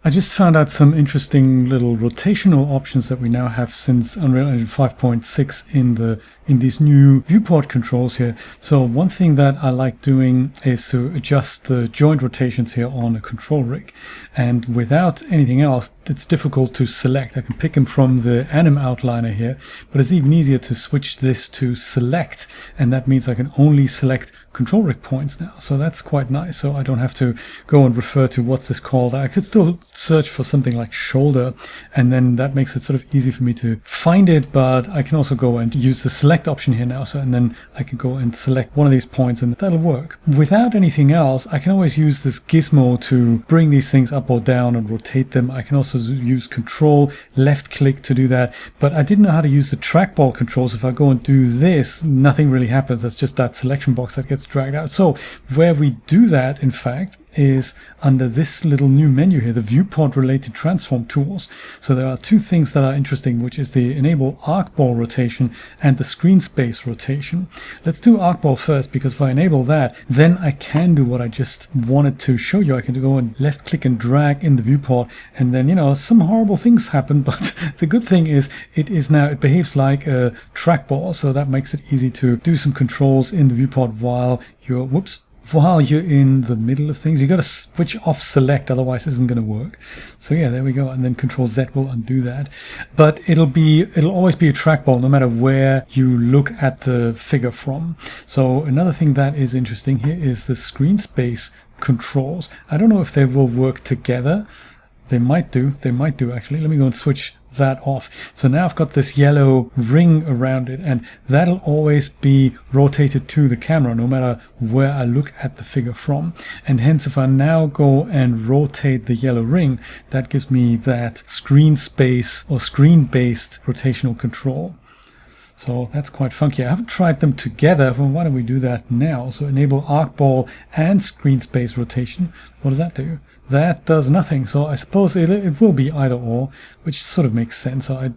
I just found out some interesting little rotational options that we now have since Unreal Engine 5.6 in these new viewport controls here. So one thing that I like doing is to adjust the joint rotations here on a control rig. And without anything else, it's difficult to select. I can pick them from the anim outliner here, but it's even easier to switch this to select. And that means I can only select control rig points now. So that's quite nice. So I don't have to go and refer to what's this called. I could still search for something like shoulder, and then that makes it sort of easy for me to find it, but I can also go and use the select option here now. So, and then I can go and select one of these points and that'll work. Without anything else, I can always use this gizmo to bring these things up or down and rotate them. I can also use control left click to do that, but I didn't know how to use the trackball controls. If I go and do this, nothing really happens. That's just that selection box that gets dragged out. So where we do that, in fact, is under this little new menu here, the viewport related transform tools. So there are two things that are interesting, which is the enable arcball rotation and the screen space rotation. Let's do arcball first, because if I enable that, then I can do what I just wanted to show you. I can go and left click and drag in the viewport, and then, you know, some horrible things happen, but the good thing is it behaves like a trackball, so that makes it easy to do some controls in the viewport while you're in the middle of things. You got to switch off select, otherwise it isn't going to work. So yeah, there we go. And then Control Z will undo that. But it'll always be a trackball no matter where you look at the figure from. So another thing that is interesting here is the screen space controls. I don't know if they will work together. They might do actually. Let me go and switch that off. So now I've got this yellow ring around it, and that'll always be rotated to the camera no matter where I look at the figure from. And hence, if I now go and rotate the yellow ring, that gives me that screen space or screen based rotational control. So that's quite funky. I haven't tried them together. Well, why don't we do that now? So enable arcball and screen space rotation. What does that do? That does nothing. So I suppose it will be either or, which sort of makes sense. So I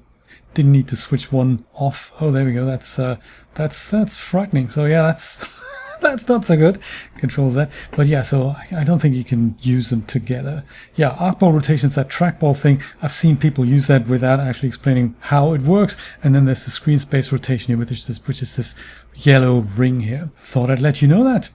didn't need to switch one off. Oh, there we go. That's frightening. So yeah, that's not so good. Control Z. But yeah, so I don't think you can use them together. Yeah, arcball rotation is that trackball thing. I've seen people use that without actually explaining how it works. And then there's the screen space rotation here, which is this yellow ring here. Thought I'd let you know that.